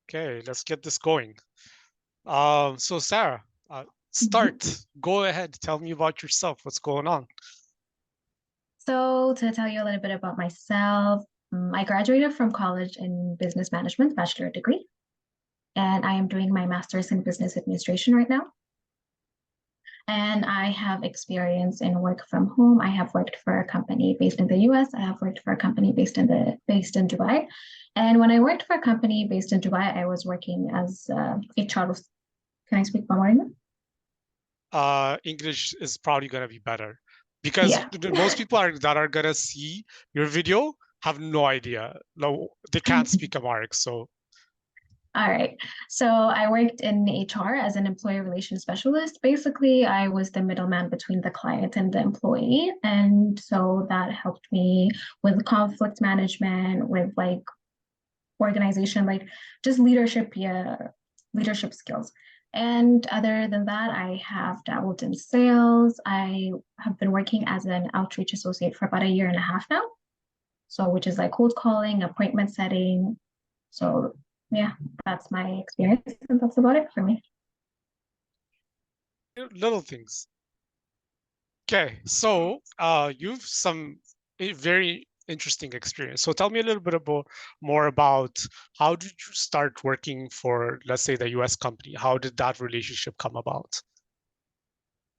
Okay, let's get this going. So Sarah, Mhm. start. Go ahead. Tell me about yourself. What's going on? So, to tell you a little bit about myself, I graduated from college in business management, bachelor degree, and I am doing my master's in business administration right now. And I have experience in work from home. I have worked for a company based in the US. I have worked for a company based in Dubai. And when I worked for a company based in Dubai, I was working as HR. Can I speak one more English? English is probably gonna be better because Yeah. most people that are gonna see your video have no idea. No, they can't speak Amharic. So, All right. So I worked in HR as an employee relations specialist. Basically, I was the middleman between the client and the employee. And so that helped me with conflict management, with like organization, like just leadership, yeah, leadership skills. And other than that, I have dabbled in sales. I have been working as an outreach associate for about a year and a half now. So, which is like cold calling, appointment setting. So, yeah, that's my experience, and that's about it for me. little things. Okay, so you've some very interesting experience. So tell me a little bit about more about how did you start working for, let's say, the US company? How did that relationship come about?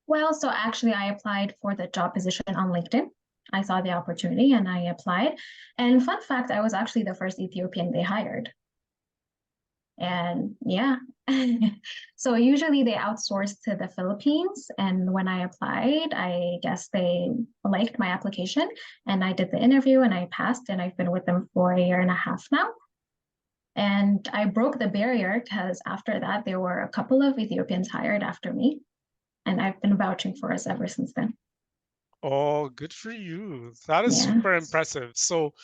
Well, so actually, I applied for the job position on LinkedIn. I saw the opportunity and I applied. And fun fact, I was actually the first Ethiopian they hired. And yeah, so usually they outsource to the Philippines. And when I applied, I guess they liked my application and I did the interview and I passed. And I've been with them for a year and a half now. And I broke the barrier because after that, there were a couple of Ethiopians hired after me. And I've been vouching for us ever since then. Oh, good for you. That is Yeah. super impressive. So,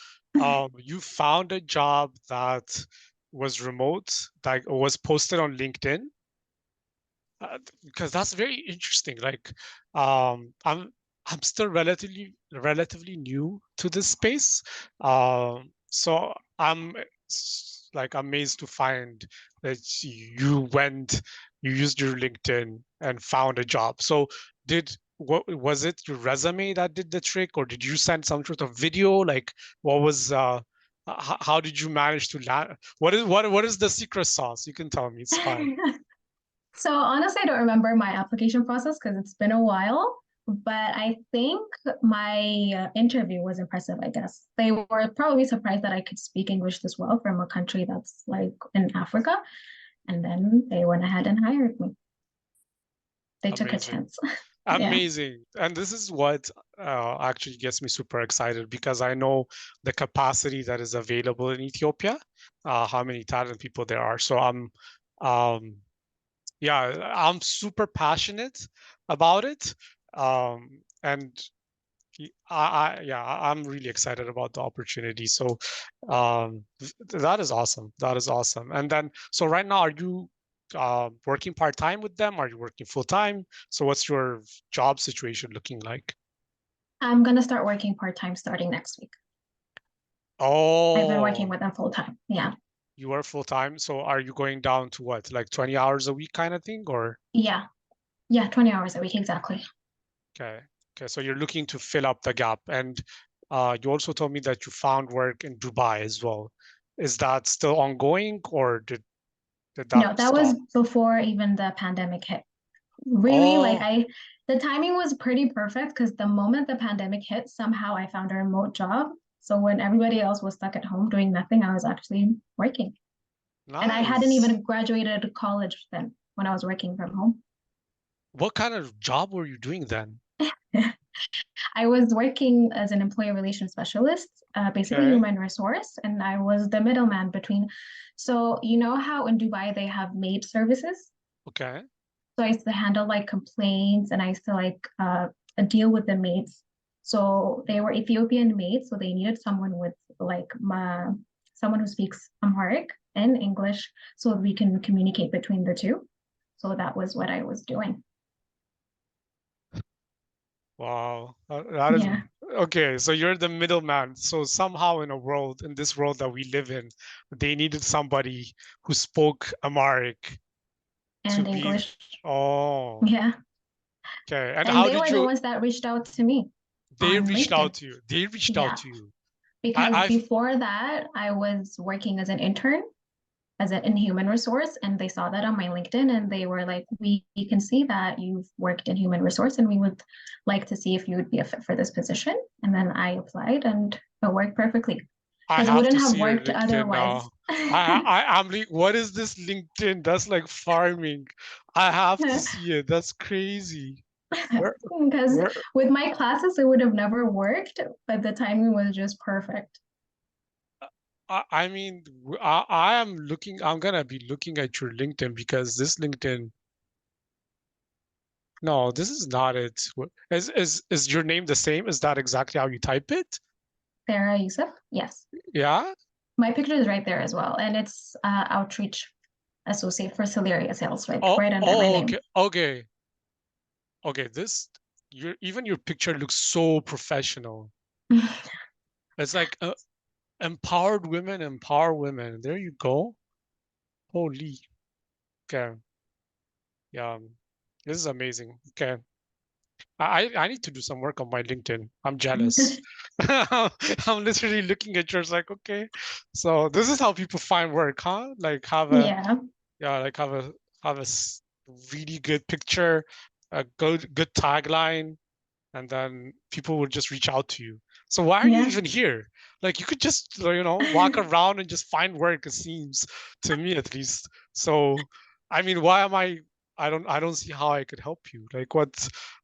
you found a job that was remote, that was posted on LinkedIn, because that's very interesting. Like, I'm still relatively new to this space, so I'm like amazed to find that you used your LinkedIn and found a job. So, what was it your resume that did the trick, or did you send some sort of video? Like, what was how did you manage to land? What is the secret sauce? You can tell me. It's fine. So honestly, I don't remember my application process because it's been a while, but I think my interview was impressive, I guess. They were probably surprised that I could speak English this well from a country that's like in Africa. And then they went ahead and hired me. They took a Amazing. chance. Yeah. Amazing. And this is what actually gets me super excited because I know the capacity that is available in Ethiopia, how many talented people there are. So um, yeah, I'm super passionate about it. And yeah, I'm really excited about the opportunity. So that is awesome. That is awesome. And then, so right now, are you working part-time with them? Are you working full-time? So what's your job situation looking like? I'm going to start working part time starting next week. I've been working Oh, with them full time. Yeah. you are full-time. So are you going down to what, like 20 hours a week kind of thing, or? Yeah. Yeah. 20 hours a week. Exactly. Okay. Okay. So you're looking to fill up the gap. And you also told me that you found work in Dubai as well. Is that still ongoing, or did that No, that was stop? before even the pandemic hit. Really, Oh, the timing was pretty perfect because the moment the pandemic hit, somehow I found a remote job. So when everybody else was stuck at home doing nothing, I was actually working. And I hadn't nice. even graduated college then when I was working from home. What kind of job were you doing then? I was working as an employee relations specialist, basically Okay. human resource, and I was the middleman between. So, you know how in Dubai they have maid services? Okay. So I used to handle like complaints and I used to like deal with the maids. So they were Ethiopian maids, so they needed someone with like someone who speaks Amharic and English so we can communicate between the two. So that was what I was doing. Wow. That is Yeah. Okay, so you're the middleman. So somehow in this world that we live in, they needed somebody who spoke Amharic to And be. English. Oh, Yeah. okay. And And how they did were the you? ones that reached out to me They on reached out LinkedIn. to you. They reached out Yeah. to you. Because I've before that, I was working as an intern, as an in human resource, and they saw that on my LinkedIn and they were like, we can see that you've worked in human resource and we would like to see if you would be a fit for this position. And then I applied and it worked perfectly I because it have wouldn't to have see your worked LinkedIn otherwise. now. I'm like, what is this LinkedIn? That's like farming. I have to see it. That's crazy. Where Because where with my classes, it would have never worked, but the timing was just perfect. I mean, I am looking, I'm gonna be looking at your LinkedIn because this LinkedIn, no, this is not it. Is your name the same? Is that exactly how you type it? Sarah Yusuf, yes. Yeah? My picture is right there as well, and it's outreach associate for Celeria sales, Oh, right under my oh, name. okay, okay, okay. Even your picture looks so professional. It's like empowered women, empower women. There you go. Holy, okay, yeah, this is amazing. Okay. I need to do some work on my LinkedIn. I'm jealous. I'm literally looking at yours like, okay, so this is how people find work, huh? Like Yeah, have really good picture, a good tagline, and then people would just reach out to you. So why are you yeah. even here? Like you could just, walk around and just find work, it seems to me at least. So, I mean, why am I don't see how I could help you. Like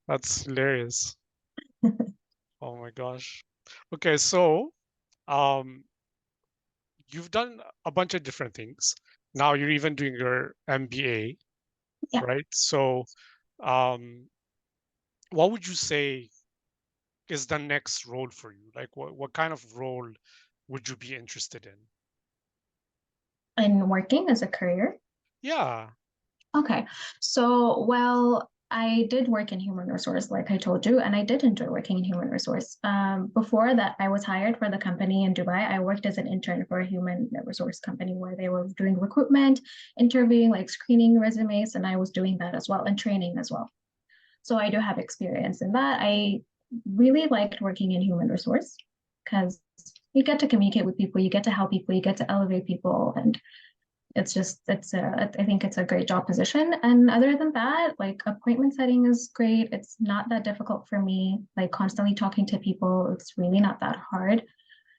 that's hilarious. Oh my gosh. Okay, so um you've done a bunch of different things. Now you're even doing your MBA, Yeah. right? So um what would you say is the next role for you? Like what kind of role would you be interested in? And working as a career. Yeah. Okay. So, well, I did work in human resource, like I told you, and I did enjoy working in human resource. Before that, I was hired for the company in Dubai. I worked as an intern for a human resource company where they were doing recruitment, interviewing, like screening resumes, and I was doing that as well and training as well. So I do have experience in that. I really liked working in human resource because you get to communicate with people, you get to help people, you get to elevate people, and I think it's a great job position. And other than that, like appointment setting is great. It's not that difficult for me. Like constantly talking to people, it's really not that hard.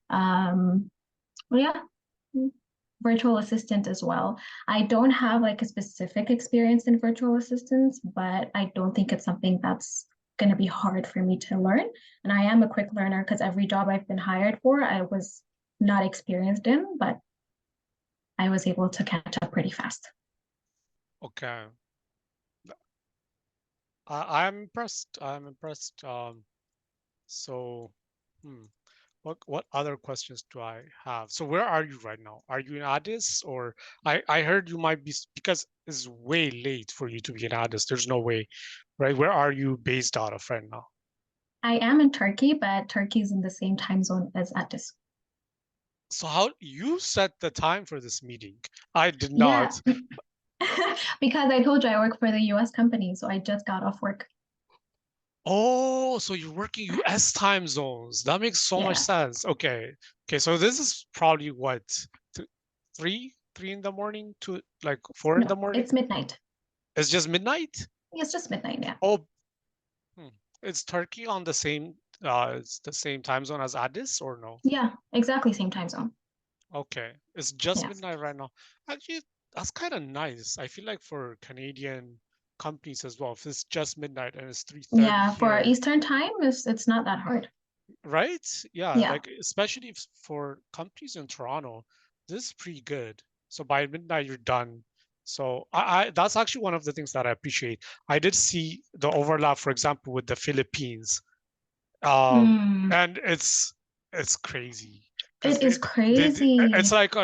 Um, well, yeah, virtual assistant as well. I don't have like a specific experience in virtual assistants, but I don't think it's something that's going to be hard for me to learn. And I am a quick learner because every job I've been hired for, I was not experienced in, but I was able to catch up pretty fast. Okay. I'm impressed. I'm impressed. So hmm. What other questions do I have? So where are you right now? Are you in Addis or I heard you might be because it's way late for you to be in Addis. There's no way, right? Where are you based out of right now? I am in Turkey, but Turkey's in the same time zone as Addis. So how you set the time for this meeting? I did Yeah, not. because I told you I work for the US company, so I just got off work. Oh, so you're working US time zones. That makes so much Yeah. sense. Okay. Okay, so this is probably what, th- three in the morning to like 4 in the No, morning? it's midnight. It's just midnight? It's just midnight, yeah. Oh, hmm. Is Turkey on it's the same time zone as Addis or no? Yeah, exactly same time zone. Okay. It's just Yes. midnight right now. Actually, that's kind of nice. I feel like for Canadian companies as well, if it's just midnight and it's 3:30 Yeah, for here, Eastern time, it's not that hard. right? Yeah, Yeah. like especially if for companies in Toronto, this is pretty good. So by midnight you're done. So I that's actually one of the things that I appreciate. I did see the overlap, for example, with the Philippines. Mm, And it's crazy because it is it's crazy. like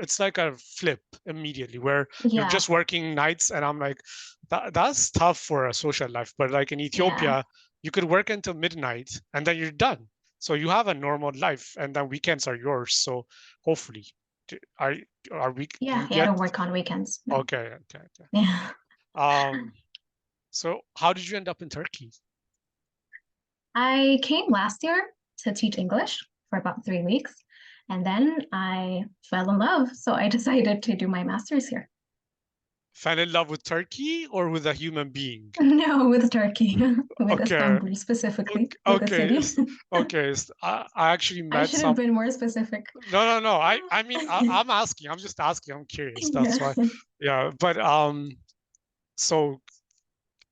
it's like a flip immediately where you're Yeah, just working nights, and I'm like, that's tough for a social life. But like in yeah. Ethiopia, you could work until midnight and then you're done. So you have a normal life, and then weekends are yours. So hopefully, are we? Do Yeah, you yeah, I get? don't work on weekends. No. Okay, okay, okay. Yeah. Um, so how did you end up in Turkey? I came last year to teach English for about 3 weeks, and then I fell in love. So I decided to do my master's here. Fell in love with Turkey or with a human being? No, with Turkey, with Okay, Istanbul specifically, okay, with the okay, city. okay. I actually I met should have some. been more specific. No, no, no. I mean, I'm asking. I'm just asking. I'm curious. That's Yeah. why. Yeah, but so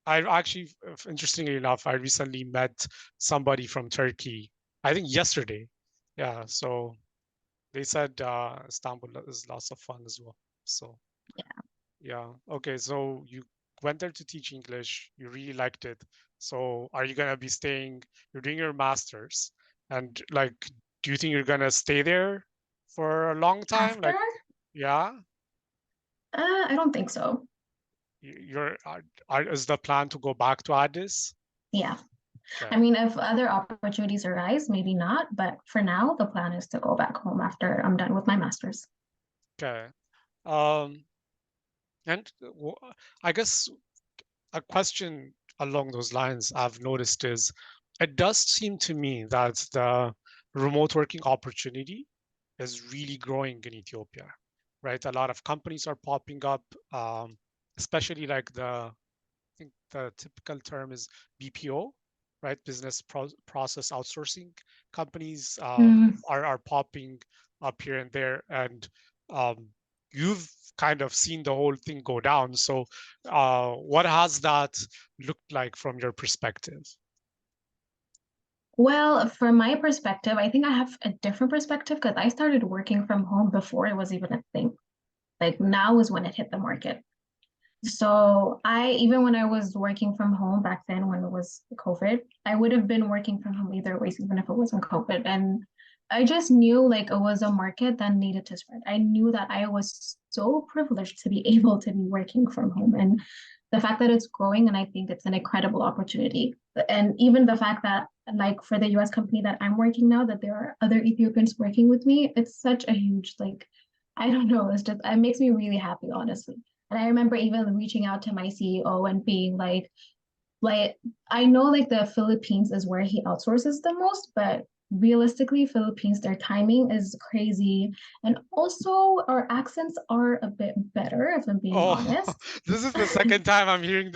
I actually, interestingly enough, I recently met somebody from Turkey. I think yesterday. Yeah, so they said Istanbul is lots of fun as well. So yeah, okay. So you went there to teach English. You really liked it. So are you gonna be staying? You're doing your master's, and like, do you think you're gonna stay there for a long time? After, Like, yeah, I don't think so. you're is the plan to go back to Addis? Yeah. I Okay, mean, if other opportunities arise, maybe not. But for now, the plan is to go back home after I'm done with my master's. okay. Um, and I guess a question along those lines I've noticed is it does seem to me that the remote working opportunity is really growing in Ethiopia, right? A lot of companies are popping up, especially like I think the typical term is BPO, right? Process outsourcing companies Mm. are popping up here and there, and um, you've kind of seen the whole thing go down. So, what has that looked like from your perspective? Well, from my perspective, I think I have a different perspective because I started working from home before it was even a thing. Like now is when it hit the market. So even when I was working from home back then when it was COVID, I would have been working from home either ways, even if it wasn't COVID. And I just knew like it was a market that needed to spread. I knew that I was so privileged to be able to be working from home. And the fact that it's growing, and I think it's an incredible opportunity. And even the fact that like for the US company that I'm working now, that there are other Ethiopians working with me, it's such a huge like I don't know, it makes me really happy, honestly. And I remember even reaching out to my CEO and being like I know like the Philippines is where he outsources the most, but realistically, Philippines, their timing is crazy. And also our accents are a bit better, if I'm being Oh, honest. this is the second time I'm hearing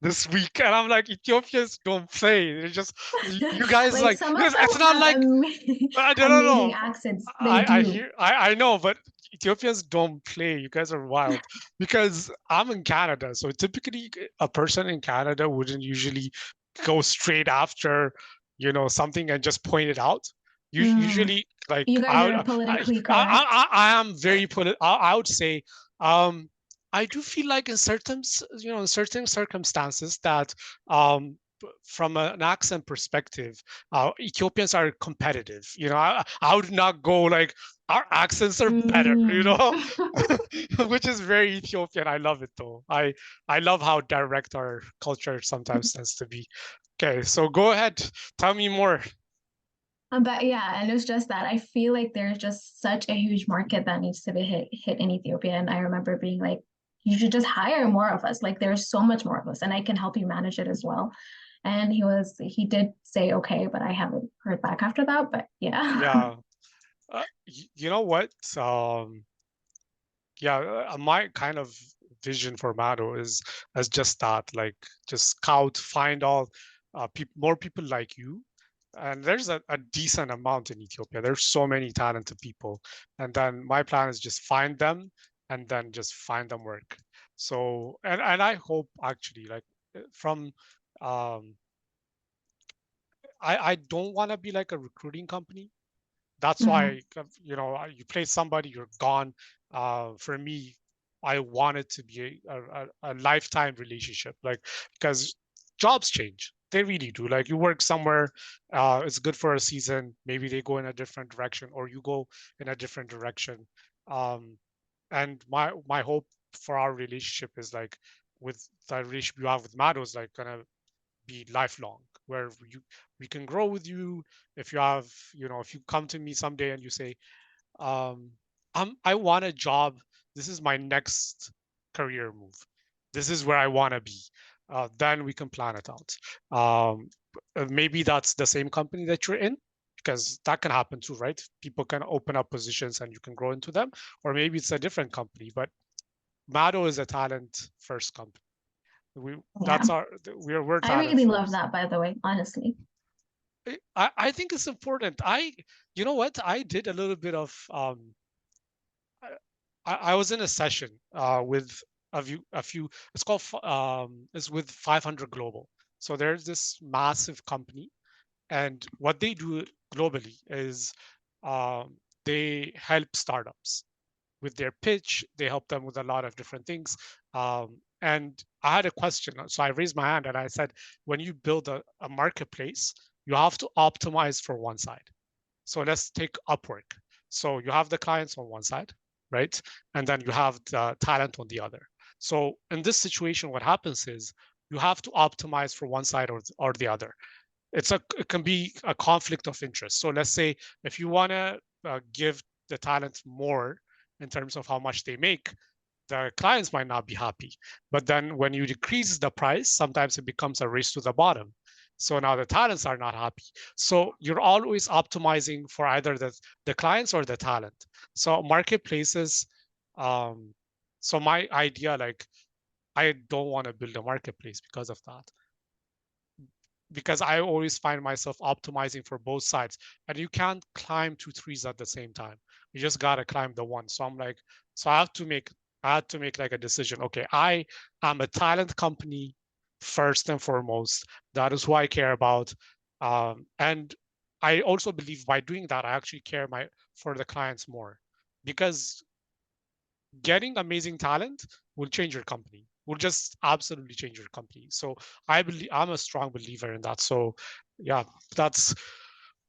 this week, and I'm like, Ethiopians don't play. They're just you guys Like like some of it's them not have like I don't amazing know. accents. They I do. hear I know, but Ethiopians don't play. You guys are wild because I'm in Canada, so typically a person in Canada wouldn't usually go straight after something and just point it out. Mm. Usually, like You guys are politically correct. I am very I would say um I do feel like in certain in certain circumstances that from an accent perspective, Ethiopians are competitive. I would not go like our accents are better, Mm. which is very Ethiopian. I love it though. I love how direct our culture sometimes tends to be. Okay, so go ahead, tell me more. But yeah, and it's just that I feel like there's just such a huge market that needs to be hit in Ethiopia. And I remember being like, you should just hire more of us. Like there's so much more of us, and I can help you manage it as well. And he did say okay, but I haven't heard back after that. But yeah. Yeah, you know what? Yeah, my kind of vision for Mado is as just that, like just scout, find all more people like you. And there's a decent amount in Ethiopia. There's so many talented people. And then my plan is just find them and then just find them work. So, and I hope actually like from um I don't want to be like a recruiting company. That's Mm, why you play somebody, you're gone. For me, I want it to be a lifetime relationship, like because jobs change, they really do. Like you work somewhere, it's good for a season, maybe they go in a different direction or you go in a different direction. um, and my hope for our relationship is like with the relationship you have with Mado is like gonna be lifelong. where we can grow with you. If you have, if you come to me someday and you say, um, I want a job. This is my next career move. This is where I want to be. Then we can plan it out. Um, Maybe that's the same company that you're in, because that can happen too, right? People can open up positions and you can grow into them, or maybe it's a different company. But Mado is a talent first company. We Yeah. that's our we're I talent really love first. that, by the way, honestly. I think it's important. You know what? I did a little bit of I was in a session with a few. It's called it's with 500 Global. So there's this massive company, and what they do globally is they help startups with their pitch. They help them with a lot of different things. And I had a question, so I raised my hand and I said, when you build a marketplace, you have to optimize for one side. So let's take Upwork. So you have the clients on one side, right? And then you have the talent on the other. So in this situation, what happens is you have to optimize for one side or the other. It can be a conflict of interest. So let's say if you want to give the talent more in terms of how much they make, the clients might not be happy. But then when you decrease the price, sometimes it becomes a race to the bottom. So now the talents are not happy. So you're always optimizing for either the clients or the talent. So marketplaces, um, so my idea, like, I don't want to build a marketplace because of that, because I always find myself optimizing for both sides. And you can't climb two trees at the same time. You just gotta climb the one. So I'm like, so I had to make like a decision. Okay, I am a talent company first and foremost. That is who I care about. And I also believe by doing that, I actually care for the clients more, because getting amazing talent will change your company, will just absolutely change your company. So I'm a strong believer in that. So yeah, that's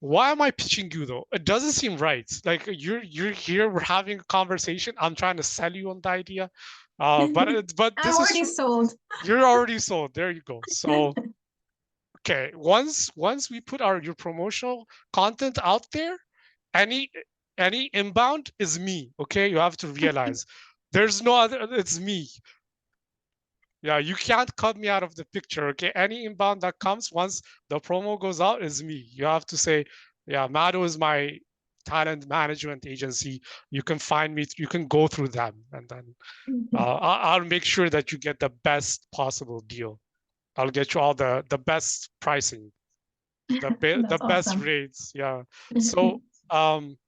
why am I pitching you though? It doesn't seem right. Like you're here, we're having a conversation. I'm trying to sell you on the idea. But I'm this is already true. sold. You're already sold. There you go. So okay, once we put your promotional content out there, any any inbound is me. Okay, you have to realize there's no other. It's me. Yeah, you can't cut me out of the picture. Okay, any inbound that comes once the promo goes out is me. You have to say, yeah, Mado is my talent management agency. You can find me. You can go through them, and then I'll make sure that you get the best possible deal. I'll get you all the best pricing, the That's best awesome. rates. Yeah. So um,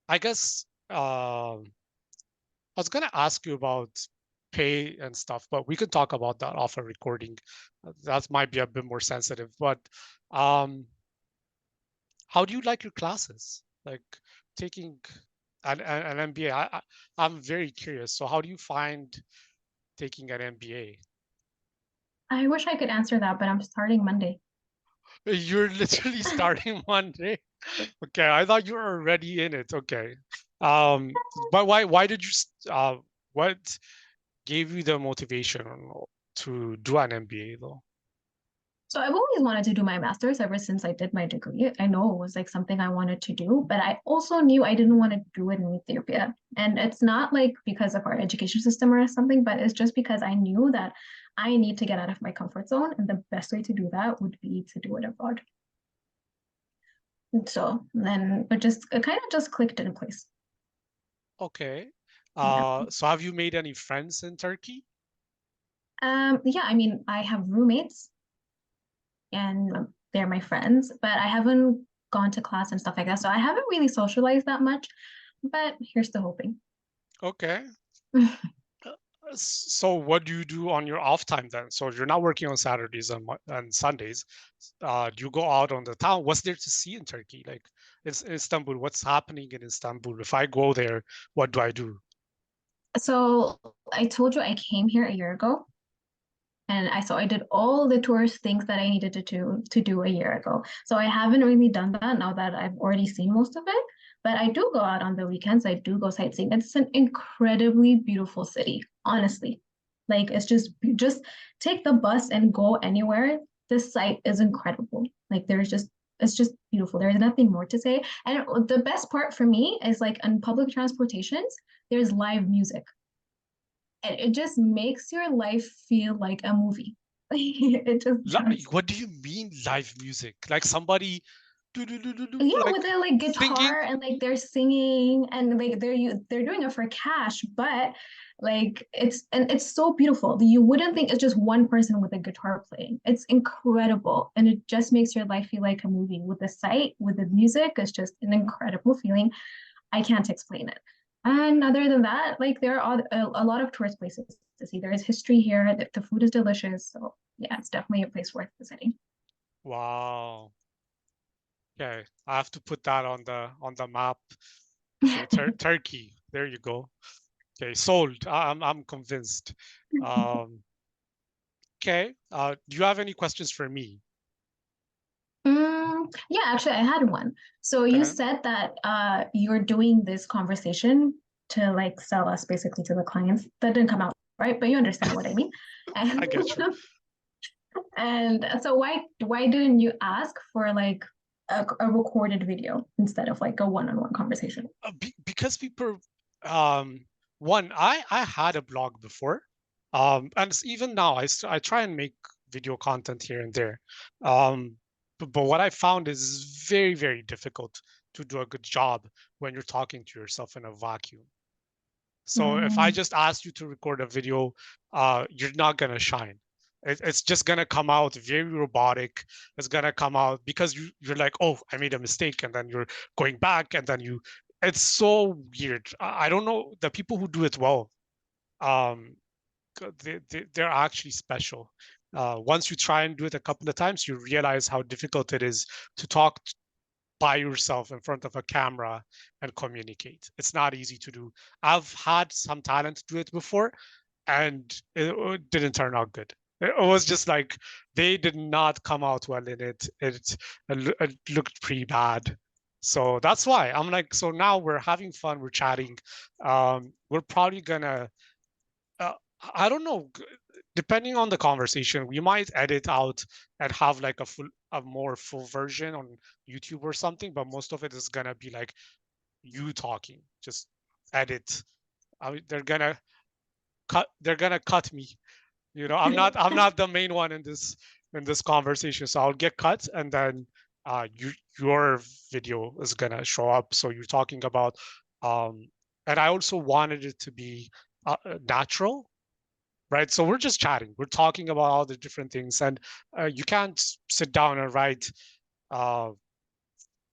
I guess I was gonna ask you about pay and stuff, but we can talk about that off a recording. That might be a bit more sensitive. But um, how do you like your classes? Like taking an MBA. I'm very curious. So how do you find taking an MBA? I wish I could answer that, but I'm starting Monday. You're literally starting Monday. Okay, I thought you were already in it. Okay. Um, but why did you what gave you the motivation to do an MBA though? So I've always wanted to do my master's ever since I did my degree. I know it was like something I wanted to do, but I also knew I didn't want to do it in Ethiopia. And it's not like because of our education system or something, but it's just because I knew that I need to get out of my comfort zone. And the best way to do that would be to do it abroad. So then it kind of just clicked in place. Okay. Yeah. So have you made any friends in Turkey? Yeah, I mean, I have roommates and they're my friends, but I haven't gone to class and stuff like that. So I haven't really socialized that much, but here's to hoping. Okay. So what do you do on your off time then? So you're not working on Saturdays and Sundays. Do you go out on the town? What's there to see in Turkey? Like it's Istanbul. What's happening in Istanbul? If I go there, what do I do? So I told you I came here a year ago, and I did all the tourist things that I needed to do a year ago. So I haven't really done that now that I've already seen most of it. But I do go out on the weekends. I do go sightseeing. It's an incredibly beautiful city, honestly. Like it's just take the bus and go anywhere. this site is incredible. Like it's just beautiful. There's nothing more to say. And the best part for me is like on public transportations, there's live music. And it just makes your life feel like a movie. It just does. What do you mean live music? Like somebody Yeah, like with their like singing? guitar and like they're singing and like they're doing it for cash, but like it's so beautiful. You wouldn't think it's just one person with a guitar playing. It's incredible, and it just makes your life feel like a movie. With the site, with the music, it's just an incredible feeling. I can't explain it. And other than that, like there are a lot of tourist places to see. There is history here. The food is delicious, so yeah, it's definitely a place worth visiting. Wow. Okay, I have to put that on the map. Okay, Turkey. There you go. Okay, sold. I'm convinced. Um, okay. Do you have any questions for me? Yeah, actually, I had one. So you Okay, said that you're doing this conversation to like sell us basically to the clients. That didn't come out right, but you understand what I mean. I And get you. and so why didn't you ask for like a recorded video instead of like a one-on-one conversation? Because people, um, one, I had a blog before, and even now I try and make video content here and there, but what I found is very difficult to do a good job when you're talking to yourself in a vacuum. So if I Mm, just ask you to record a video, you're not gonna shine. It's just gonna come out very robotic. It's gonna come out because you're like, oh, I made a mistake, and then you're going back, and then you. It's so weird. I don't know the people who do it well. Um, they're actually special. Once you try and do it a couple of times, you realize how difficult it is to talk by yourself in front of a camera and communicate. It's not easy to do. I've had some talent do it before, and it didn't turn out good. It was just like they did not come out well in it. It looked pretty bad. So that's why I'm like, so now we're having fun, we're chatting. We're probably gonna, uh, I don't know, depending on the conversation, we might edit out and have like a more full version on YouTube or something, but most of it is gonna be like you talking, just edit. They're gonna cut me. I'm not the main one in this conversation, so I'll get cut, and then your video is gonna show up. So you're talking about, um, and I also wanted it to be natural, right? So we're just chatting. We're talking about all the different things, and you can't sit down and write uh,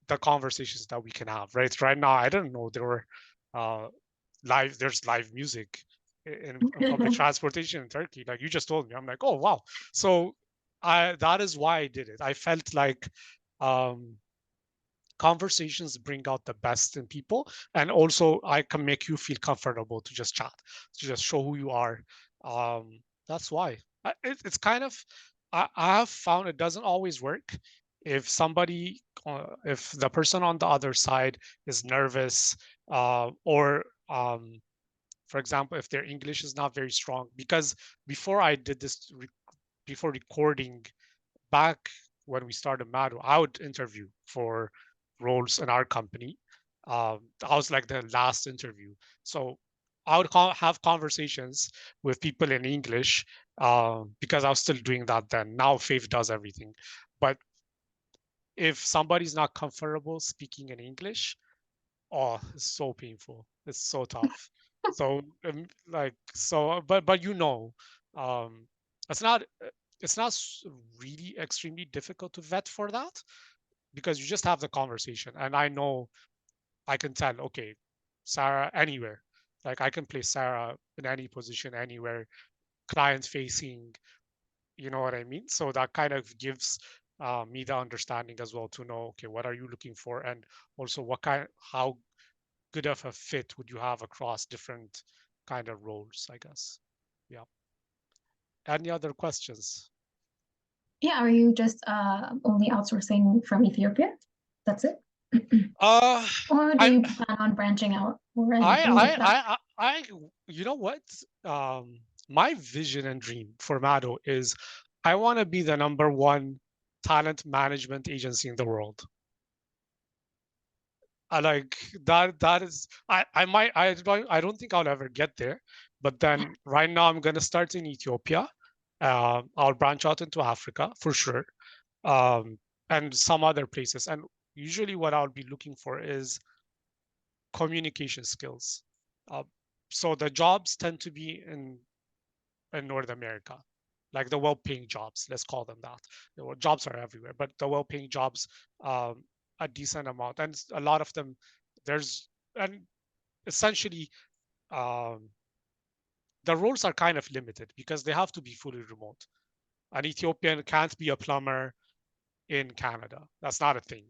the conversations that we can have, right? Right now, I didn't know there were uh, there's live music in public transportation in Turkey. Like you just told me, I'm like, oh wow. So that is why I did it. I felt like um, conversations bring out the best in people, and also I can make you feel comfortable to just chat, to just show who you are. That's why it's kind of, I have found it doesn't always work if somebody, if the person on the other side is nervous, or for example, if their English is not very strong. Because before I did this, before recording, back when we started Mado, I would interview for roles in our company. I was like the last interview. So I would have conversations with people in English, because I was still doing that then. Now Faith does everything. But if somebody's not comfortable speaking in English, oh, it's so painful. It's so tough. So but um, it's not it's not really extremely difficult to vet for that, because you just have the conversation, and I know, I can tell, okay, Sarah anywhere. Like I can place Sarah in any position anywhere, client facing, you know what I mean? So that kind of gives me the understanding as well to know, okay, what are you looking for, and also how good of a fit would you have across different kind of roles, I guess. Yeah. Any other questions? Yeah, are you just only outsourcing from Ethiopia? That's it? Uh, Or do I, you plan on branching out or I, anything like I, that? I, I, you know what? My vision and dream for Mado is I want to be the number one talent management agency in the world. I like that. That is, I might, I don't think I'll ever get there. But then right now I'm gonna start in Ethiopia. I'll branch out into Africa for sure, and some other places. And usually, what I'll be looking for is communication skills. Uh, so the jobs tend to be in North America, like the well-paying jobs. Let's call them that. Jobs are everywhere, but the well-paying jobs, a decent amount, and a lot of them, there's and essentially um, the roles are kind of limited because they have to be fully remote. An Ethiopian can't be a plumber in Canada. That's not a thing.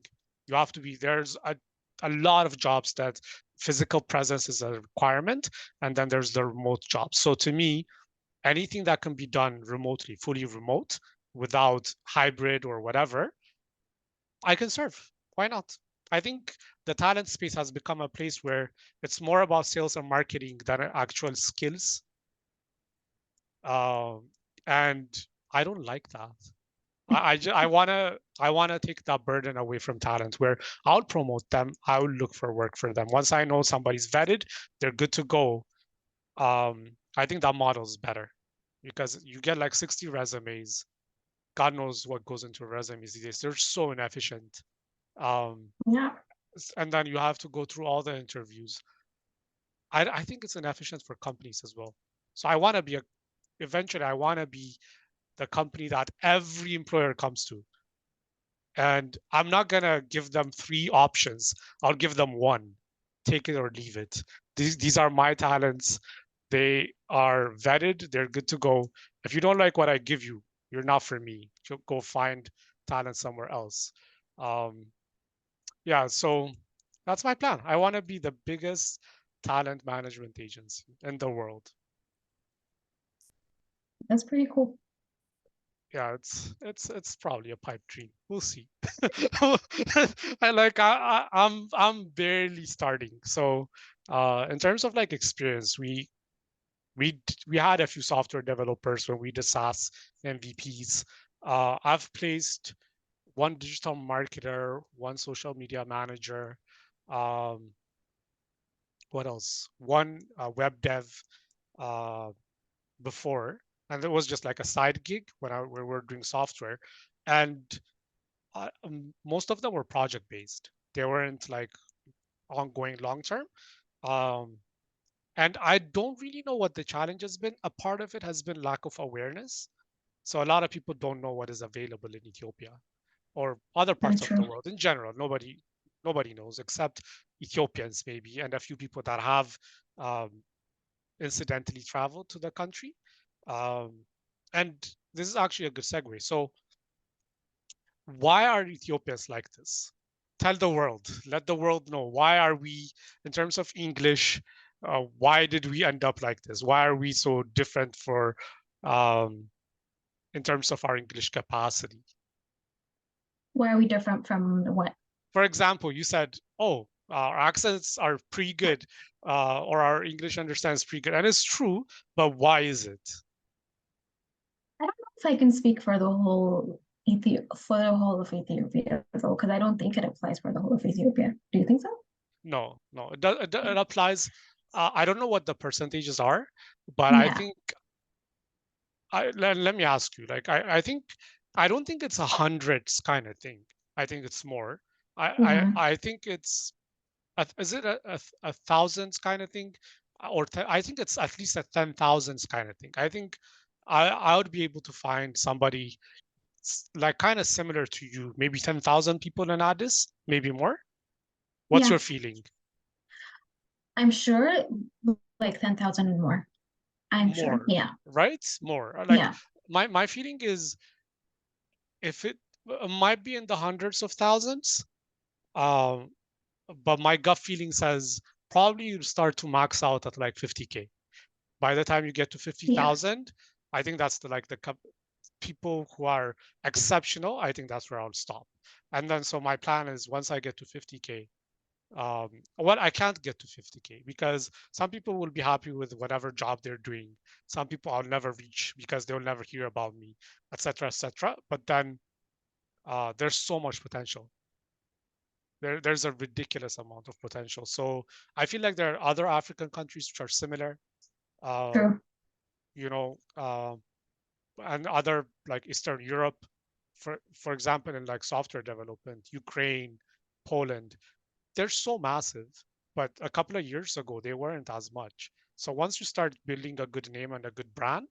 You have to be, there's a lot of jobs that physical presence is a requirement, and then there's the remote jobs. So to me, anything that can be done remotely, fully remote, without hybrid or whatever, I can serve. Why not? I think the talent space has become a place where it's more about sales and marketing than actual skills. Um, and I don't like that. I wanna take that burden away from talent where I'll promote them. I'll look for work for them. Once I know somebody's vetted, they're good to go. I think that model is better because you get like 60 resumes. God knows what goes into resumes these days. They're so inefficient. Um, Yeah, and then you have to go through all the interviews. I think it's inefficient for companies as well. So I want to be eventually I want to be the company that every employer comes to. And I'm not gonna give them three options. I'll give them one. Take it or leave it. These are my talents. They are vetted. They're good to go. If you don't like what I give you, you're not for me. Go find talent somewhere else. Um, yeah, so that's my plan. I want to be the biggest talent management agency in the world. that's pretty cool. Yeah, it's probably a pipe dream. We'll see. I'm barely starting. So in terms of like experience, we had a few software developers when we did SaaS MVPs. I've placed one digital marketer, one social media manager, um, what else? One web dev uh, before, and it was just like a side gig when we were doing software, and most of them were project based. They weren't like ongoing long term. Um, and I don't really know what the challenge has been. A part of it has been lack of awareness. So a lot of people don't know what is available in Ethiopia or other Very parts of the true. world in general. Nobody knows except Ethiopians maybe and a few people that have um, incidentally traveled to the country. Um, and this is actually a good segue. So why are Ethiopians like this? Tell the world, let the world know why are we, in terms of English, why did we end up like this? Why are we so different for, um, in terms of our English capacity? Why are we different from what? For example, you said, "Oh, our accents are pretty good, or our English understands pretty good," and it's true, but why is it? I don't know if I can speak for the whole of Ethiopia though, because I don't think it applies for the whole of Ethiopia. Do you think so? No, no, it applies. I don't know what the percentages are, but I Yeah. think let me ask you. Like, I think I don't think it's a hundreds kind of thing. I think it's more. Hmm. I think it's is it a thousands kind of thing, or I think it's at least a 10,000s kind of thing. I think I would be able to find somebody like kind of similar to you, maybe 10,000 people in Addis, maybe more. What's Yeah, your feeling? I'm sure like 10,000 and more. I'm sure. More, Yeah. right? More. Like Yeah. my feeling is if it might be in the hundreds of thousands, um, but my gut feeling says probably you start to max out at like 50K. By the time you get to Yeah. 50,000, I think that's the people who are exceptional. I think that's where I'll stop. And then so my plan is once I get to 50K, Well, I can't get to 50K because some people will be happy with whatever job they're doing. Some people I'll never reach because they'll never hear about me, etc., etc. But then there's so much potential. There's a ridiculous amount of potential. So I feel like there are other African countries which are similar. Um, True. you know, and other like Eastern Europe, for example, in like software development, Ukraine, Poland, they're so massive. But a couple of years ago, they weren't as much. So once you start building a good name and a good brand,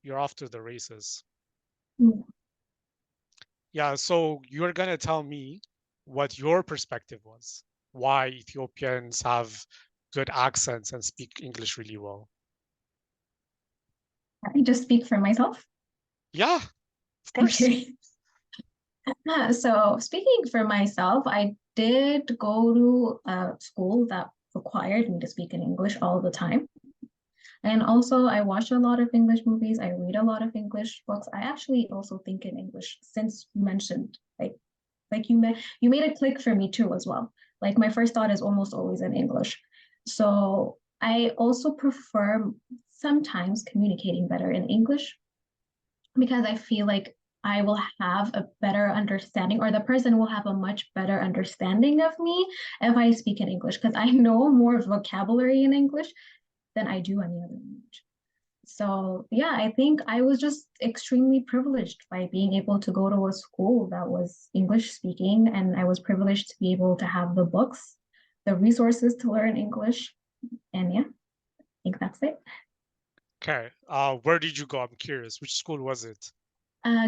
you're off to the races. Mm. Yeah. So you're gonna tell me what your perspective was, why Ethiopians have good accents and speak English really well. I just speak for myself. Yeah, of course. Okay. So speaking for myself, I did go to a school that required me to speak in English all the time. And also, I watch a lot of English movies. I read a lot of English books. I actually also think in English, since you mentioned you made a click for me too as well. Like my first thought is almost always in English. So I also prefer sometimes communicating better in English because I feel like I will have a better understanding, or the person will have a much better understanding of me if I speak in English, because I know more vocabulary in English than I do any other language. So, yeah, I think I was just extremely privileged by being able to go to a school that was English speaking, and I was privileged to be able to have the books, the resources to learn English. And yeah, I think that's it. Okay. Where did you go? I'm curious. Which school was it?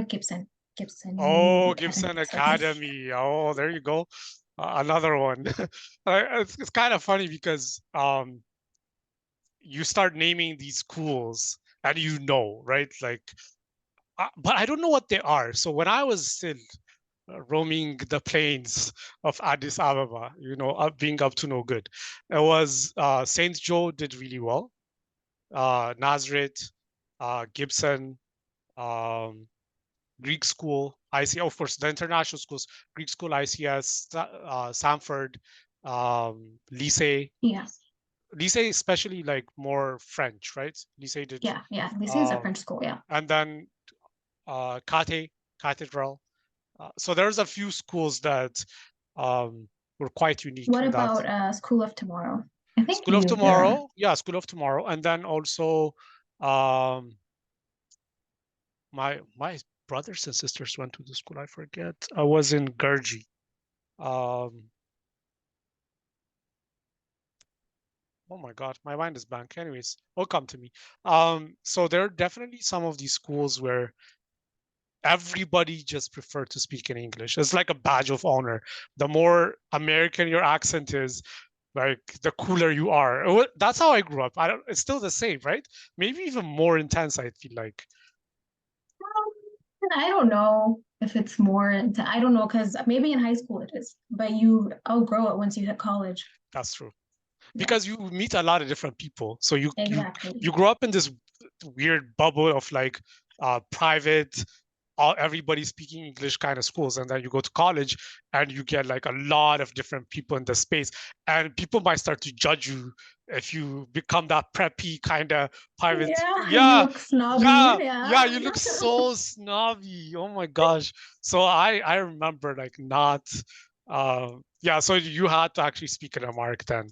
Gibson, Gibson Oh, Academy. Gibson Sorry. Academy. Oh, there you go. Another one. It's kind of funny because you start naming these schools and right? Like, but I don't know what they are. So when I was still roaming the plains of Addis Ababa, being up to no good, it was Saint Joe did really well. Nazareth, Gibson, um, Greek school, IC, of course, the international schools, Greek school, ICS, Sanford, Lycée. Yeah, Lycée, especially like more French, right? Lycée did, yeah. This is a um, French school. Yeah. and then Cathedral. So there's a few schools that were quite unique What in that. about School of Tomorrow? I think School of you're Tomorrow, yeah, School of Tomorrow, and then also um, my brothers and sisters went to the school. I forget. I was in Gurji. Um, oh my God, my mind is blank. Anyways, will come to me. So there are definitely some of these schools where everybody just prefer to speak in English. It's like a badge of honor. The more American your accent is, like the cooler you are. That's how I grew up. I don't. It's still the same, right? Maybe even more intense. I feel like I don't know if it's more into, I don't know, because maybe in high school it is, but you outgrow it once you hit college. that's true Yeah, because you meet a lot of different people. So you exactly. grow up in this weird bubble of like private everybody speaking English kind of schools. And then you go to college and you get like a lot of different people in the space. And people might start to judge you if you become that preppy kind of private. Yeah, you Yeah, look snobby. yeah, yeah, Yeah. you look so snobby. Oh my gosh. So I remember like not yeah, so you had to actually speak in Amharic then.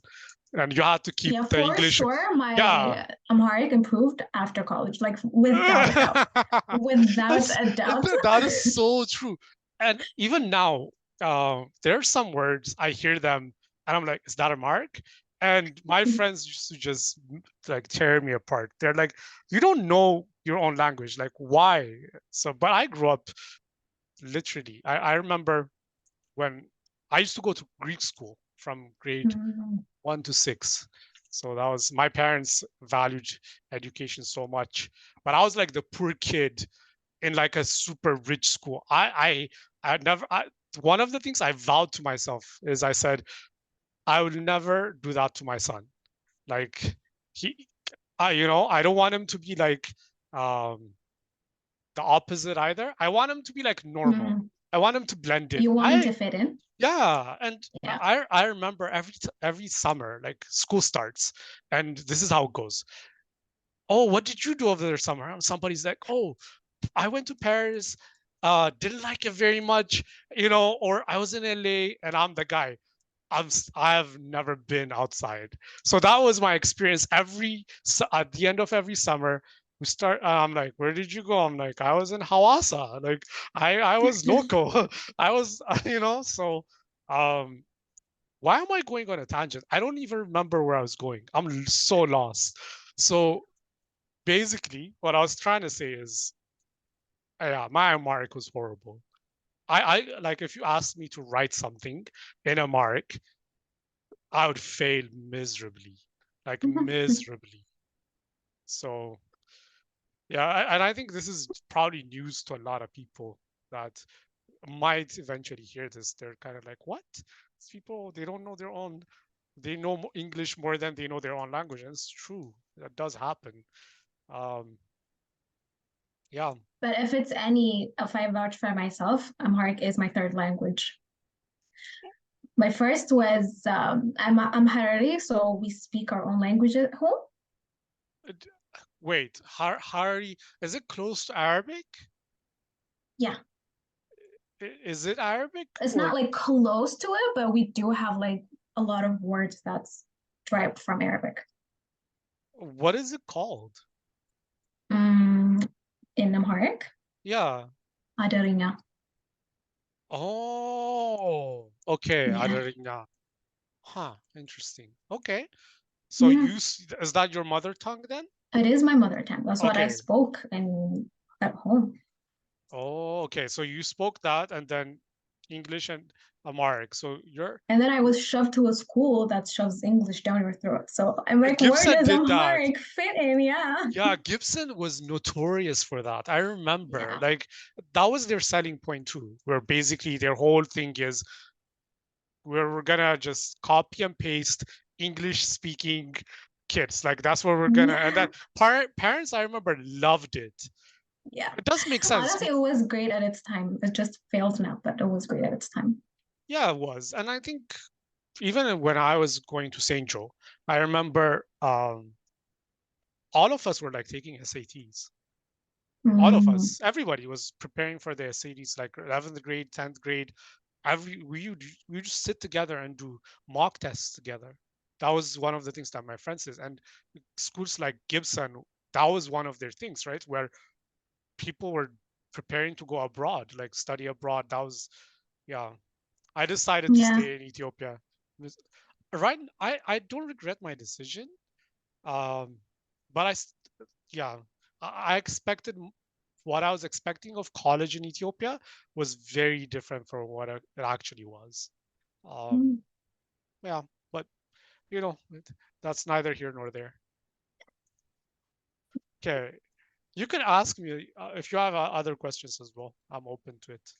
And you had to keep Yeah, the for English. sure. Yeah. My Amharic improved after college, like without a doubt. Without That's a doubt. that is so true. And even now, there are some words I hear them and I'm like, is that a mark? And my friends used to just like tear me apart. They're like, you don't know your own language. Like, why? So, but I grew up literally. I remember when I used to go to Greek school from grade Mm. 1 to 6. So that was my parents valued education so much, but I was like the poor kid in like a super rich school. I never. One of the things I vowed to myself is I said I will never do that to my son. Like he, I don't want him to be like um, the opposite either. I want him to be like normal. Mm. I want him to blend in. You want him to fit in? Yeah, and Yeah. I remember every summer, like school starts, and this is how it goes. Oh, what did you do over the summer? And somebody's like, oh, I went to Paris, didn't like it very much, or I was in LA and I'm the guy. I've never been outside. So that was my experience at the end of every summer. I'm like, where did you go? I'm like, I was in Hawassa. Like I was local. I was, so um why am I going on a tangent? I don't even remember where I was going. I'm so lost. So basically what I was trying to say is, yeah, my mark was horrible. I like if you asked me to write something in a mark, I would fail miserably, like miserably. So yeah, and I think this is probably news to a lot of people that might eventually hear this. They're kind of like, what? These people, they don't know their own, they know English more than they know their own language. And it's true. That does happen. Um, yeah. But if I vouch for myself, Amharic is my third language. My first was I'm Harari, so we speak our own language at home. Wait, Hari, is it close to Arabic? Yeah, Is it Arabic it's not or like close to it, but we do have like a lot of words that's derived from Arabic. what is it called? Mm, in Amharic, Yeah. Adarinya. Oh, okay. Yeah, Ararina. Huh, interesting. Okay. So yeah. is that your mother tongue then? It is my mother tongue. That's what I Okay. spoke in at home. Oh, okay. So you spoke that and then English and Amharic. So And then I was shoved to a school that shoves English down your throat. So I'm like, where Gibson does did that. Amharic fit in? Yeah. Yeah, Gibson was notorious for that. I remember, Yeah. like, that was their selling point too, where basically their whole thing is we're gonna just copy and paste English speaking kids. Like that's what we're gonna, and Yeah. that parents I remember loved it. Yeah. It does make sense. Honestly, it was great at its time. It just fails now, but it was great at its time. Yeah, it was. And I think even when I was going to St. Joe, I remember all of us were like taking SATs. All of Mm, us, everybody was preparing for the SATs, like 11th grade, 10th grade. We just sit together and do mock tests together. That was one of the things that my friends did. And schools like Gibson, that was one of their things, right? Where people were preparing to go abroad, like study abroad. That was, yeah. I decided to yeah. stay in Ethiopia. Right, I don't regret my decision. Um, but yeah, I expected what I was expecting of college in Ethiopia was very different from what it actually was. Um, Mm. yeah, but you know, that's neither here nor there. Okay, you can ask me if you have other questions as well. I'm open to it.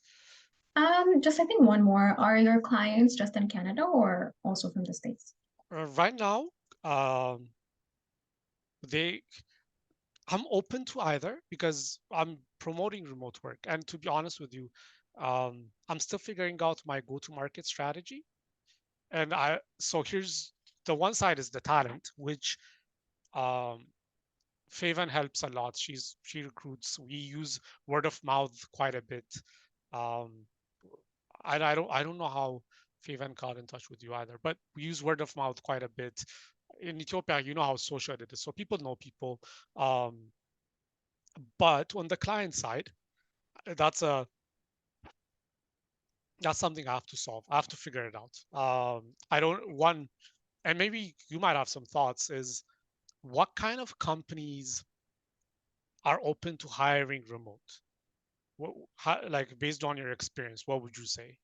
Just I think one more. Are your clients just in Canada or also from the States? Right now, um, they I'm open to either because I'm promoting remote work. And to be honest with you, I'm still figuring out my go-to-market strategy. And so here's the one side is the talent, which um, Faven helps a lot. She recruits. We use word of mouth quite a bit. Um, I don't know how Faven got in touch with you either, but we use word of mouth quite a bit. In Ethiopia, you know how social it is, so people know people. Um, but on the client side, that's a that's something I have to solve. I have to figure it out. I don't one, and maybe you might have some thoughts. Is what kind of companies are open to hiring remote? Like based on your experience, what would you say?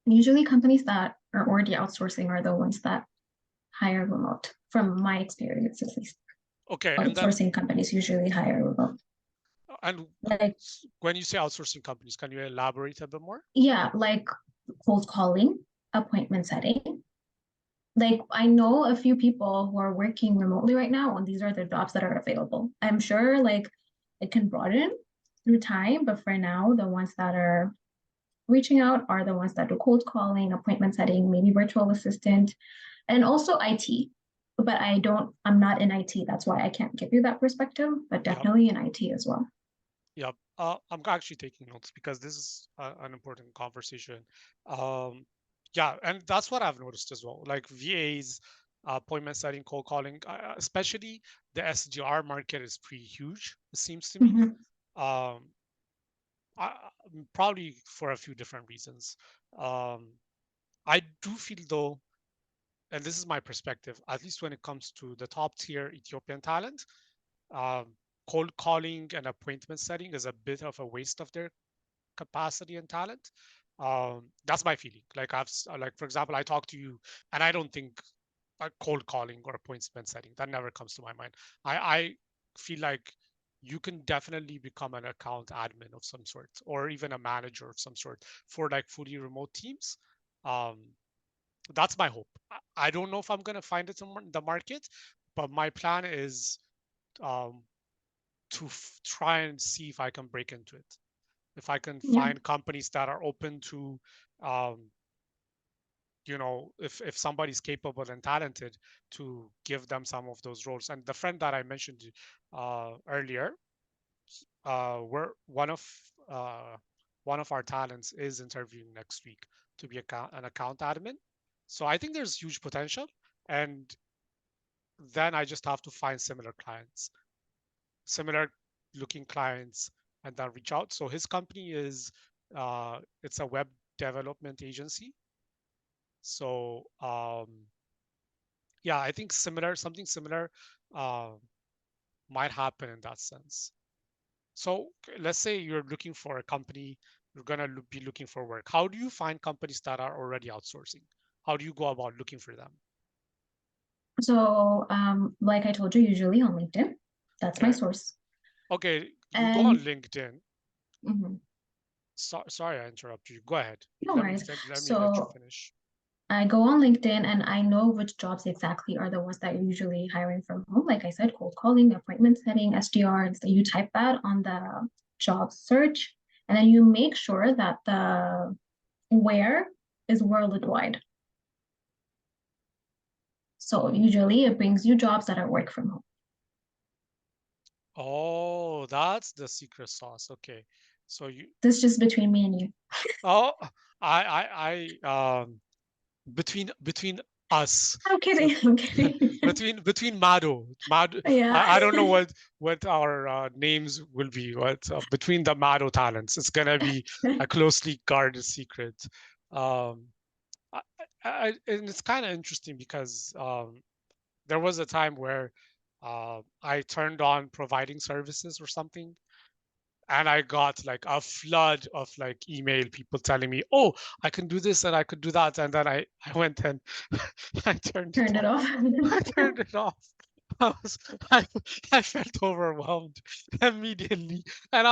Usually companies that are already outsourcing are the ones that hire remote, from my experience at least. Okay, and then Outsourcing companies usually hire remote. and Like, when you say outsourcing companies, can you elaborate a bit more? yeah, like cold calling, appointment setting. Like, I know a few people who are working remotely right now, and these are the jobs that are available. I'm sure like it can broaden through time, but for now, the ones that are reaching out are the ones that do cold calling, appointment setting, maybe virtual assistant, and also IT. But I'm not in IT. That's why I can't give you that perspective, but Yeah. definitely in IT as well. Yeah. I'm actually taking notes because this is an important conversation. Um, yeah, and that's what I've noticed as well. Like VAs, appointment setting, cold calling, especially the SDR market is pretty huge. It seems to me. Mhm. Um, Probably for a few different reasons. Um, I do feel though, and this is my perspective, at least when it comes to the top tier Ethiopian talent, um, cold calling and appointment setting is a bit of a waste of their capacity and talent. That's my feeling. Like for example, I talk to you, and I don't think cold calling or appointment setting that never comes to my mind. I feel like you can definitely become an account admin of some sort, or even a manager of some sort for like fully remote teams. Um, that's my hope. I don't know if I'm gonna find it in the market, but my plan is um, to try and see if I can break into it. If I can Yeah. find companies that are open to, um, if somebody's capable and talented, to give them some of those roles. And the friend that I mentioned earlier, we're uh, one of our talents is interviewing next week to be an account admin. So I think there's huge potential, and then I just have to find similar looking clients, and then reach out. So his company is it's a web development agency. So yeah, I think something similar uh, might happen in that sense. So let's say you're looking for a company, you're gonna be looking for work. How do you find companies that are already outsourcing? How do you go about looking for them? So, like I told you, usually on LinkedIn, that's my Okay, source. okay, you go on And LinkedIn. mhm, Sorry, I interrupted you. Go ahead. no worries. Let me let you So finish. I go on LinkedIn and I know which jobs exactly are the ones that you're usually hiring from home. Like I said, cold calling, appointment setting, SDR. And so you type that on the job search, and then you make sure that the where is worldwide. So usually it brings you jobs that are work from home. Oh, that's the secret sauce. Okay. So you, This is just between me and you. oh, between us, I'm so kidding. I'm kidding. between Mado, Yeah. I don't know what our names will be. What between the Mado talents, it's gonna be a closely guarded secret. Um, I, and it's kind of interesting because there was a time where I turned on providing services or something, and I got like a flood of like email people telling me, "Oh, I can do this and I could do that," and then I went and I turned it Turned it off. off. I turned it off. I was I, I felt overwhelmed immediately, and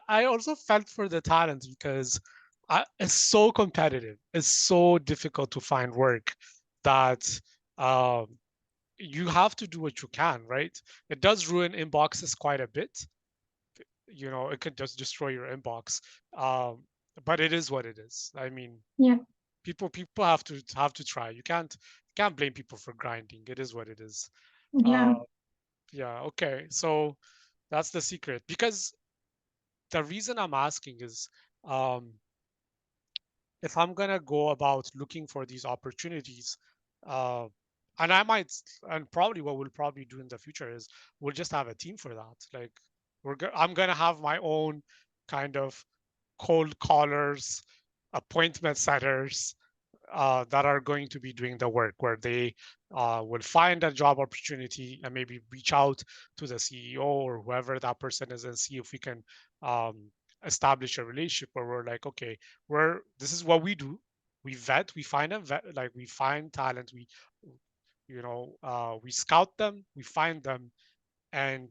I also felt for the talent because it's so competitive. It's so difficult to find work that um, you have to do what you can, right? It does ruin inboxes quite a bit. It could just destroy your inbox. But it is what it is. I mean, Yeah. people have to try. You can't blame people for grinding. It is what it is. Yeah. uh yeah, okay, so that's the secret, because the reason I'm asking is, um if I'm gonna go about looking for these opportunities, uh and I might, and probably what we'll probably do in the future is we'll just have a team for that. Like I'm gonna have my own kind of cold callers, appointment setters, that are going to be doing the work, where they will find a job opportunity and maybe reach out to the CEO or whoever that person is, and see if we can um, establish a relationship where we're like, okay, this is what we do. We vet, we find a vet, like we find talent, we scout them, we find them, and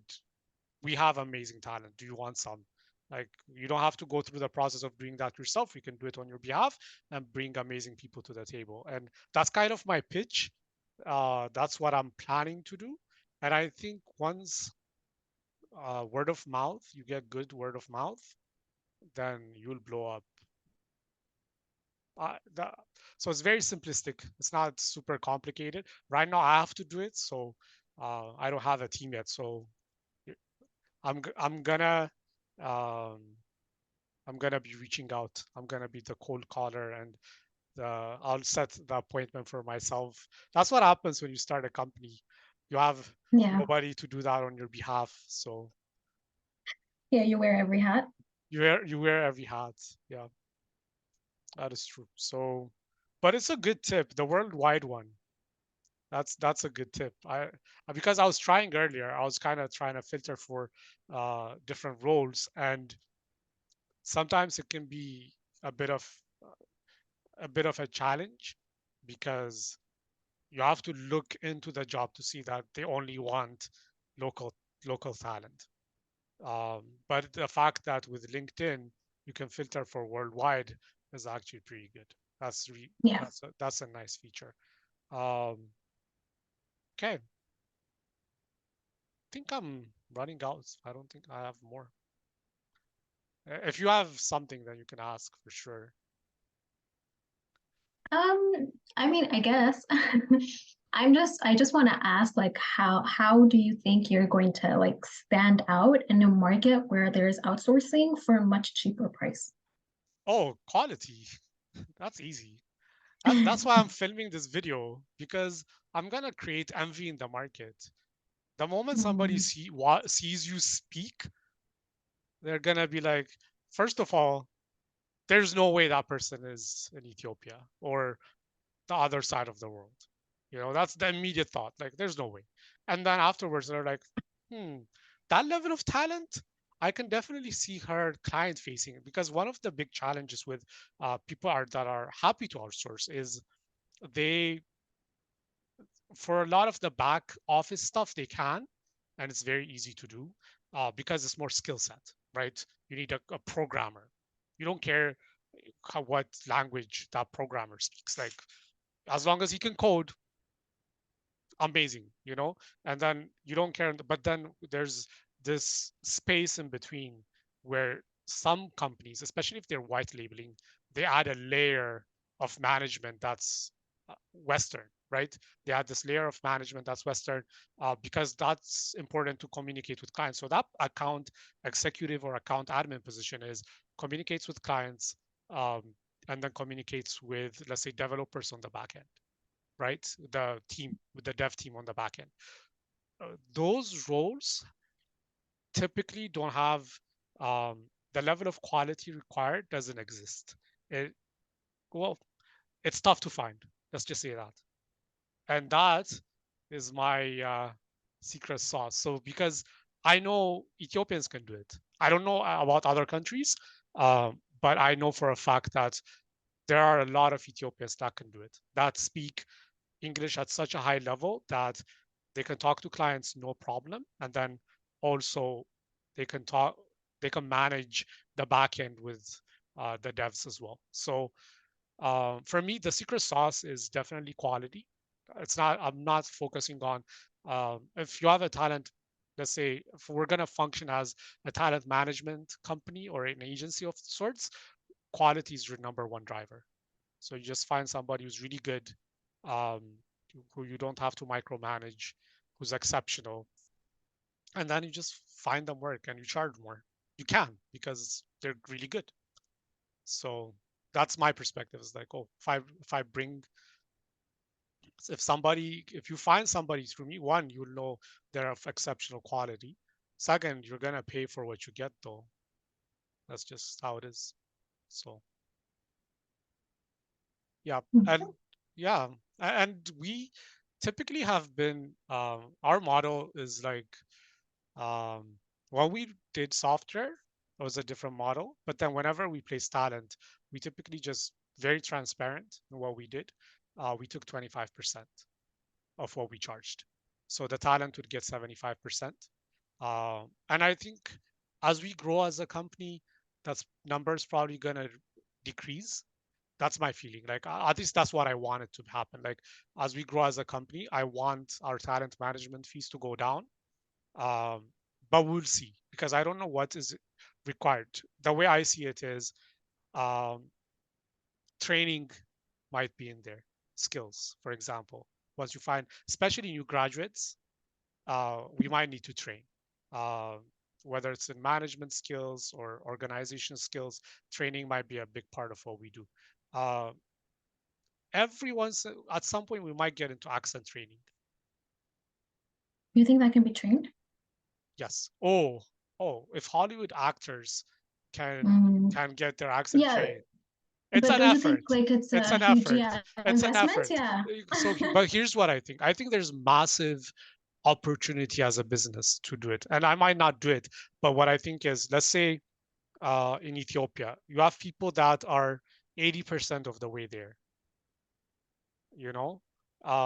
we have amazing talent. Do you want some? Like, you don't have to go through the process of doing that yourself. We can do it on your behalf and bring amazing people to the table. And that's kind of my pitch. That's what I'm planning to do. And I think once word of mouth, you get good word of mouth, then you'll blow up. the, so it's very simplistic. It's not super complicated. Right now, I have to do it, so I don't have a team yet. So I'm gonna um, I'm gonna be reaching out. I'm gonna be the cold caller, and I'll set the appointment for myself. That's what happens when you start a company. You have Yeah. nobody to do that on your behalf, so Yeah, you wear every hat. you wear every hat. Yeah, that is true. So, but it's a good tip, the worldwide one. That's a good tip. Because I was trying earlier, I was kind of trying to filter for different roles, and sometimes it can be a bit of a bit of a challenge because you have to look into the job to see that they only want local local talent. But the fact that with LinkedIn you can filter for worldwide is actually pretty good. Yeah. That's a nice feature. Um, okay, I think I'm running out. I don't think I have more. If you have something, then you can ask for sure. I mean, I guess I just want to ask like how do you think you're going to like stand out in a market where there's outsourcing for a much cheaper price? Oh, quality. That's easy. That's why I'm filming this video because I'm gonna create envy in the market. The moment somebody Mm, sees you speak, they're gonna be like, first of all, there's no way that person is in Ethiopia or the other side of the world. That's the immediate thought. Like, there's no way. And then afterwards, they're like, hmm, that level of talent, I can definitely see her client facing, because one of the big challenges with that are happy to outsource is they for a lot of the back office stuff they can, and it's very easy to do because it's more skill set, right? You need a programmer. You don't care what language that programmer speaks, like as long as he can code, amazing. And then you don't care, but then there's this space in between where some companies, especially if they're white labeling, they add a layer of management that's Western, right? They add this layer of management that's Western because that's important to communicate with clients. So that account executive or account admin position is communicates with clients, um, and then communicates with, let's say, developers on the back end, right? The team, with the dev team on the back end. Those roles typically don't have the level of quality required doesn't exist. It, well, it's tough to find. Let's just say that. And that is my secret sauce. So because I know Ethiopians can do it. I don't know about other countries, but I know for a fact that there are a lot of Ethiopians that can do it, that speak English at such a high level that they can talk to clients no problem, and then also they can talk, they can manage the back end with the devs as well. So for me, the secret sauce is definitely quality. It's not. I'm not focusing on if you have a talent. Let's say if we're gonna function as a talent management company or an agency of sorts, quality is your number one driver. So you just find somebody who's really good, um, who you don't have to micromanage, who's exceptional, and then you just find them work and you charge more. You can because they're really good. So that's my perspective. Is like, oh, if I bring if you find somebody through me, one, you'll know they're of exceptional quality. Second, you're gonna pay for what you get, though. That's just how it is. So yeah, and yeah, and we typically have been our model is like um, when we did software, it was a different model. But then whenever we place talent, we typically just very transparent in what we did. We took 25% of what we charged. So the talent would get 75%. And I think as we grow as a company, that's numbers probably gonna decrease. That's my feeling. Like at least that's what I want it to happen. Like as we grow as a company, I want our talent management fees to go down. Um, but we'll see because I don't know what is required. The way I see it is um, training might be in there. Skills, for example, once you find, especially new graduates, we might need to train. Uh, Whether it's in management skills or organization skills, training might be a big part of what we do. Uh, Everyone's at some point we might get into accent training. You think that can be trained? Yes. Oh, if Hollywood actors can Mm, can get their accent yeah, trained, it's but an don't you think effort. like it's It's a an huge, effort. yeah, It's an investment? effort. Yeah. But here's what I think. I think there's massive opportunity as a business to do it. And I might not do it, but what I think is, let's say in Ethiopia, you have people that are 80% of the way there, you know?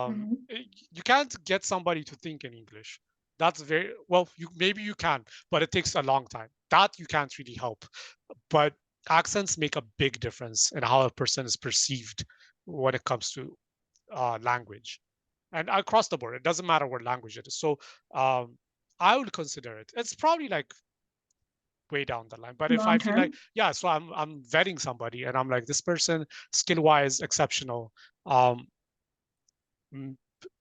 Mhm. You can't get somebody to think in English. That's very well, you maybe you can, but it takes a long time. That you can't really help. But accents make a big difference in how a person is perceived when it comes to language, and across the board. It doesn't matter what language it is. So um, I would consider it. It's probably like way down the line. But if I Long feel like, term. yeah, so I'm vetting somebody, and I'm like, this person skill wise exceptional. Um, mm,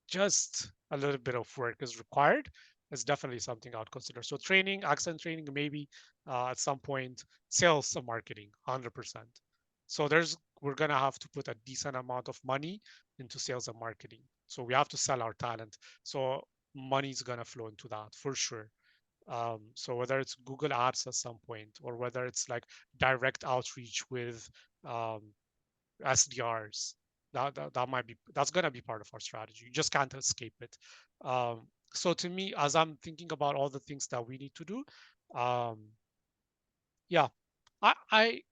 just a little bit of work is required. It's definitely something I'd consider. So training, accent training, maybe at some point, sales and marketing, 100%. So we're gonna have to put a decent amount of money into sales and marketing. So we have to sell our talent. So money's gonna flow into that for sure. So whether it's Google Ads at some point, or whether it's like direct outreach with um, SDRs, that might be, that's gonna be part of our strategy. You just can't escape it. So to me, as I'm thinking about all the things that we need to do, um, yeah, I I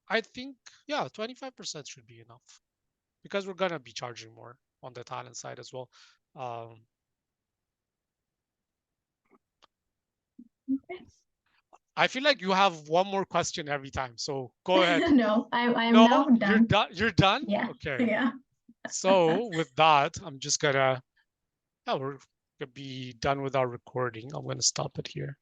I think, yeah, 25% should be enough, because we're gonna be charging more on the talent side as well. Um, Okay. I feel like you have one more question every time, so go ahead. No, I'm now No, you're done. done. You're done. Yeah. Okay. Yeah. So with that, I'm just gonna, yeah, we're gonna be done with our recording. I'm gonna stop it here.